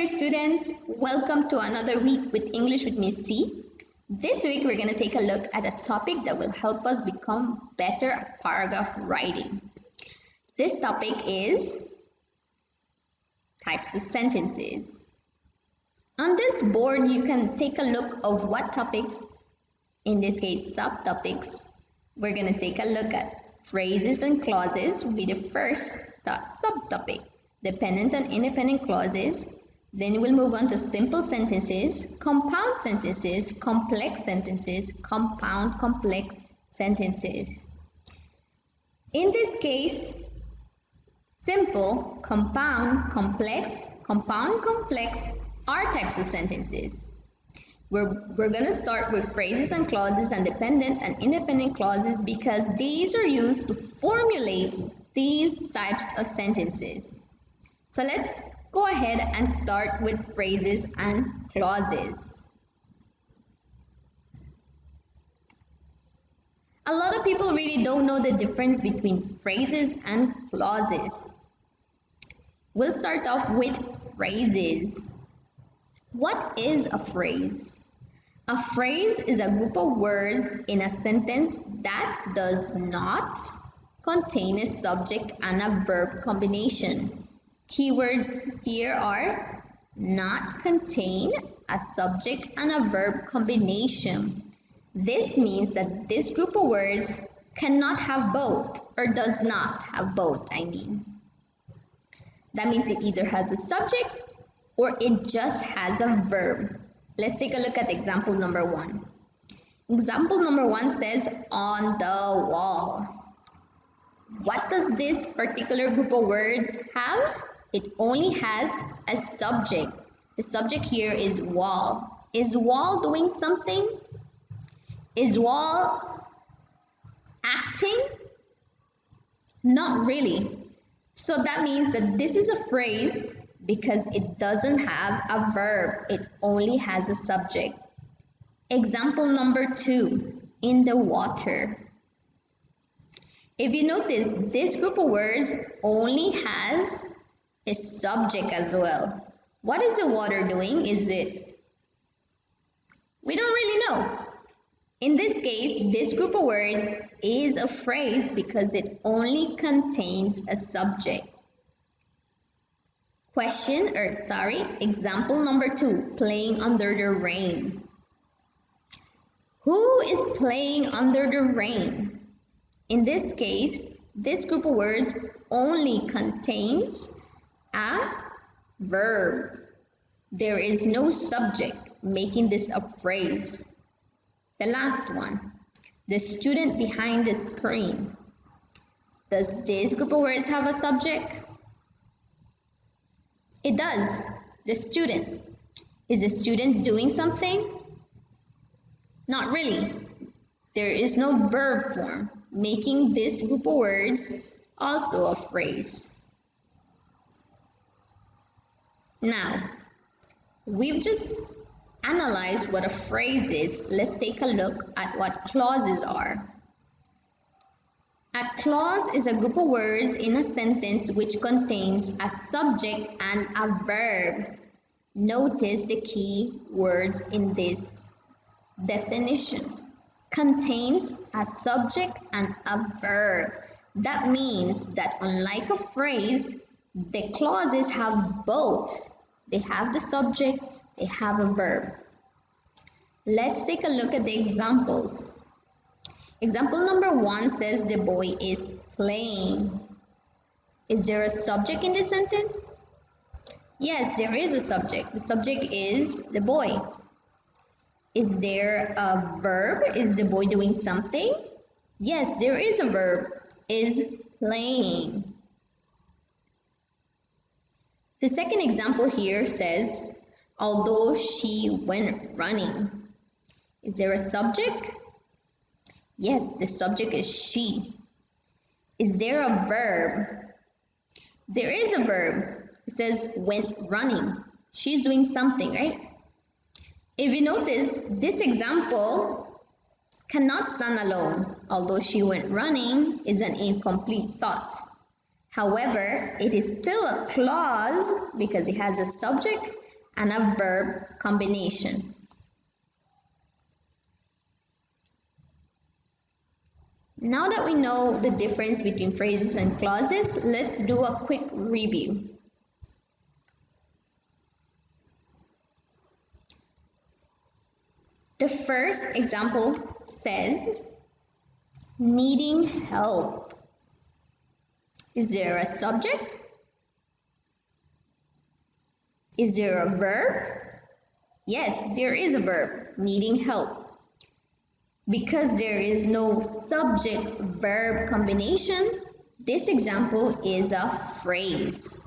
dear students. Welcome to another week with English with Miss C. This week we're going to take a look at a topic that will help us become better at paragraph writing. This topic is types of sentences. On this board you can take a look of what topics, in this case subtopics, we're going to take a look at. Phrases and clauses will be the first subtopic. Dependent and independent clauses. Then we'll move on to simple sentences, compound sentences, complex sentences, compound complex sentences. In this case, simple, compound, complex are types of sentences. We're going to start with phrases and clauses and dependent and independent clauses because these are used to formulate these types of sentences. So let's go ahead and start with phrases and clauses. A lot of people really don't know the difference between phrases and clauses. We'll start off with phrases. What is a phrase? A phrase is a group of words in a sentence that does not contain a subject and a verb combination. Keywords here are not contain, a subject and a verb combination. This means that this group of words cannot have both, or does not have both, That means it either has a subject or it just has a verb. Let's take a look at example number 1. Example number 1 says on the wall. What does this particular group of words have? It only has a subject. The subject here is wall. Is wall doing something? Is wall acting? Not really. So that means that this is a phrase because it doesn't have a verb. It only has a subject. Example number 2, in the water. If you notice, this group of words only has a subject as well. What is the water doing? We don't really know. In this case, this group of words is a phrase because it only contains a subject. Example number 2, playing under the rain. Who is playing under the rain? In this case, this group of words only contains a verb. There is no subject, making this a phrase. The last one, the student behind the screen. Does this group of words have a subject? It does. The student. Is the student doing something? Not really. There is no verb form, making this group of words also a phrase. Now, we've just analyzed what a phrase is. Let's take a look at what clauses are. A clause is a group of words in a sentence which contains a subject and a verb. Notice the key words in this definition. Contains a subject and a verb. That means that unlike a phrase, the clauses have both. They have the subject, they have a verb. Let's take a look at the examples. Example number 1 says the boy is playing. Is there a subject in this sentence? Yes, there is a subject. The subject is the boy. Is there a verb? Is the boy doing something? Yes, there is a verb. Is playing. The second example here says, although she went running. Is there a subject? Yes, the subject is she. Is there a verb? There is a verb. It says went running. She's doing something, right? If you notice, this example cannot stand alone. Although she went running is an incomplete thought. However, it is still a clause because it has a subject and a verb combination. Now that we know the difference between phrases and clauses, let's do a quick review. The first example says, needing help. Is there a subject? Is there a verb? Yes, there is a verb, needing help. Because there is no subject-verb combination, this example is a phrase.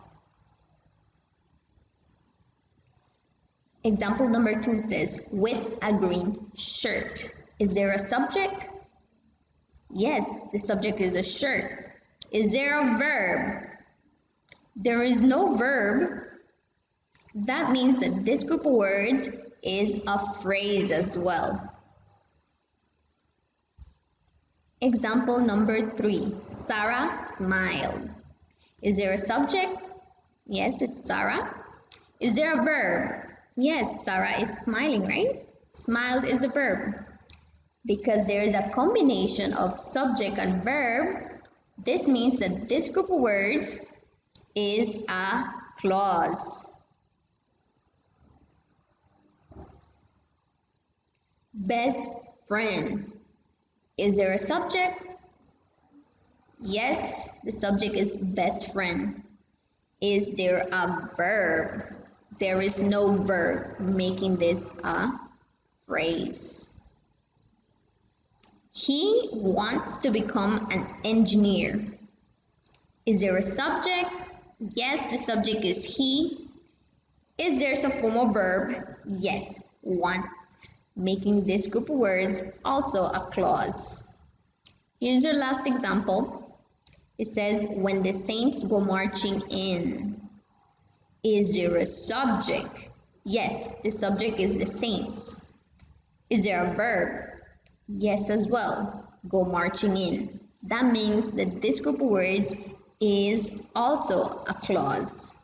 Example number 2 says, with a green shirt. Is there a subject? Yes, the subject is a shirt. Is there a verb? There is no verb. That means that this group of words is a phrase as well. Example number 3, Sarah smiled. Is there a subject? Yes, it's Sarah. Is there a verb? Yes, Sarah is smiling, right? Smiled is a verb. Because there is a combination of subject and verb, this means that this group of words is a clause. Best friend. Is there a subject? Yes, the subject is best friend. Is there a verb? There is no verb, making this a phrase. He wants to become an engineer. Is there a subject? Yes, the subject is he. Is there a formal verb? Yes, wants, making this group of words also a clause. Here's your last example. It says, when the saints go marching in. Is there a subject? Yes, the subject is the saints. Is there a verb? Yes as well, go marching in. That means that this group of words is also a clause.